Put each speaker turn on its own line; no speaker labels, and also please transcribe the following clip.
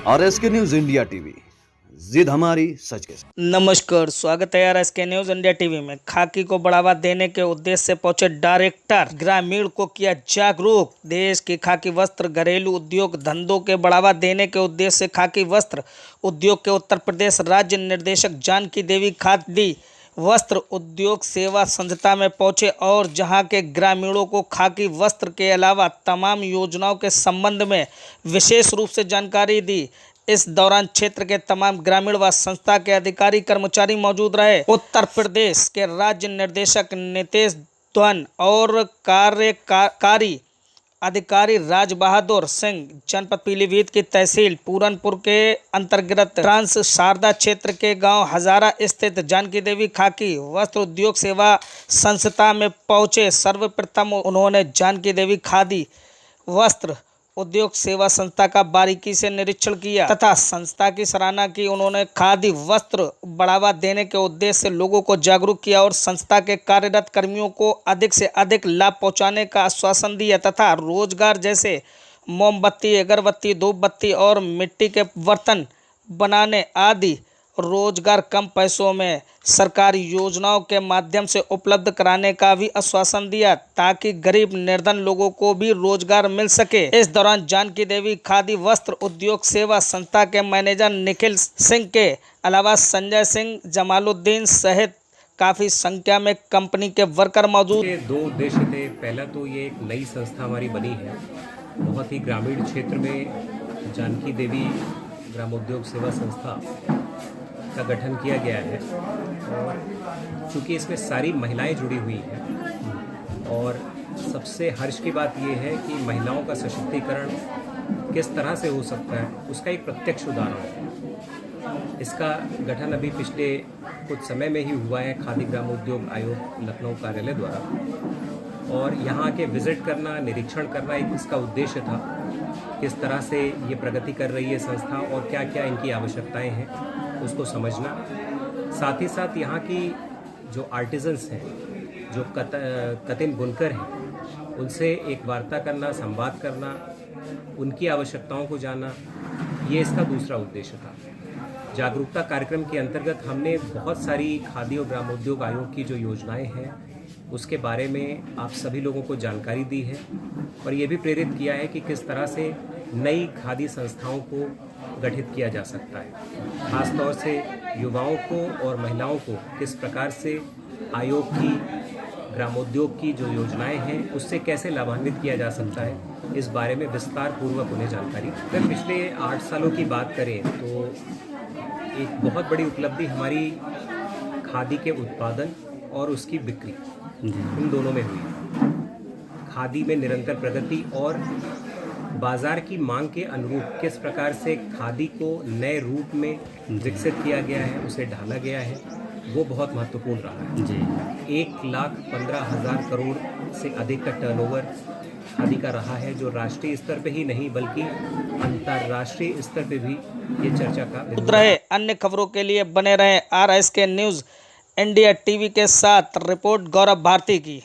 RSK news India TV, जिद हमारी सच के साथ।
नमस्कार, स्वागत है RSK न्यूज इंडिया टीवी में। खाकी को बढ़ावा देने के उद्देश्य से पहुंचे डायरेक्टर, ग्रामीण को किया जागरूक। देश की खाकी वस्त्र घरेलू उद्योग धंधों के बढ़ावा देने के उद्देश्य से खाकी वस्त्र उद्योग के उत्तर प्रदेश राज्य निर्देशक जानकी देवी खादी वस्त्र उद्योग सेवा संस्था में पहुंचे और जहां के ग्रामीणों को खाकी वस्त्र के अलावा तमाम योजनाओं के संबंध में विशेष रूप से जानकारी दी। इस दौरान क्षेत्र के तमाम ग्रामीण व संस्था के अधिकारी कर्मचारी मौजूद रहे। उत्तर प्रदेश के राज्य निर्देशक नितेश ध्वन और कार्यकारी अधिकारी राज बहादुर सिंह जनपद पीलीभीत की तहसील पूरनपुर के अंतर्गत ट्रांस शारदा क्षेत्र के गांव हजारा स्थित जानकी देवी खाकी वस्त्र उद्योग सेवा संस्था में पहुंचे। सर्वप्रथम उन्होंने जानकी देवी खादी वस्त्र उद्योग सेवा संस्था का बारीकी से निरीक्षण किया तथा संस्था की सराहना की। उन्होंने खादी वस्त्र बढ़ावा देने के उद्देश्य से लोगों को जागरूक किया और संस्था के कार्यरत कर्मियों को अधिक से अधिक लाभ पहुंचाने का आश्वासन दिया तथा रोजगार जैसे मोमबत्ती, अगरबत्ती, धूपबत्ती और मिट्टी के बर्तन बनाने आदि रोजगार कम पैसों में सरकारी योजनाओं के माध्यम से उपलब्ध कराने का भी आश्वासन दिया ताकि गरीब निर्धन लोगों को भी रोजगार मिल सके। इस दौरान जानकी देवी खादी वस्त्र उद्योग सेवा संस्था के मैनेजर निखिल सिंह के अलावा संजय सिंह, जमालुद्दीन सहित काफ़ी संख्या में कंपनी के वर्कर मौजूद।
दो उद्देश्य थे। पहला तो ये एक नई संस्था हमारी बनी है, बहुत ही ग्रामीण क्षेत्र में जानकी देवी ग्रामोद्योग सेवा संस्था का गठन किया गया है और चूँकि इसमें सारी महिलाएं जुड़ी हुई हैं और सबसे हर्ष की बात यह है कि महिलाओं का सशक्तिकरण किस तरह से हो सकता है उसका एक प्रत्यक्ष उदाहरण है। इसका गठन अभी पिछले कुछ समय में ही हुआ है खादी ग्रामोद्योग आयोग लखनऊ कार्यालय द्वारा और यहाँ के विजिट करना, निरीक्षण करना एक इसका उद्देश्य था। किस तरह से ये प्रगति कर रही है संस्था और क्या क्या इनकी आवश्यकताएं हैं उसको समझना, साथ ही साथ यहाँ की जो आर्टिजन्स हैं, जो कतिन बुनकर हैं, उनसे एक वार्ता करना, संवाद करना, उनकी आवश्यकताओं को जानना, ये इसका दूसरा उद्देश्य था। जागरूकता कार्यक्रम के अंतर्गत हमने बहुत सारी खादी और ग्रामोद्योग आयोग की जो योजनाएं हैं उसके बारे में आप सभी लोगों को जानकारी दी है और ये भी प्रेरित किया है कि किस तरह से नई खादी संस्थाओं को गठित किया जा सकता है। खास तौर से युवाओं को और महिलाओं को किस प्रकार से आयोग की ग्रामोद्योग की जो योजनाएं हैं उससे कैसे लाभान्वित किया जा सकता है, इस बारे में विस्तार पूर्वक उन्हें जानकारी। अगर पिछले 8 सालों की बात करें तो एक बहुत बड़ी उपलब्धि हमारी खादी के उत्पादन और उसकी बिक्री इन दोनों में हुई। खादी में निरंतर प्रगति और बाज़ार की मांग के अनुरूप किस प्रकार से खादी को नए रूप में विकसित किया गया है, उसे ढाला गया है, वो बहुत महत्वपूर्ण रहा है जी। 1,15,000 करोड़ से अधिक का टर्नओवर खादी का रहा है, जो राष्ट्रीय स्तर पे ही नहीं बल्कि अंतर्राष्ट्रीय स्तर पे भी ये चर्चा का
रहे। अन्य खबरों के लिए बने रहें RSK न्यूज़ इंडिया टीवी के साथ। रिपोर्ट गौरव भारती की।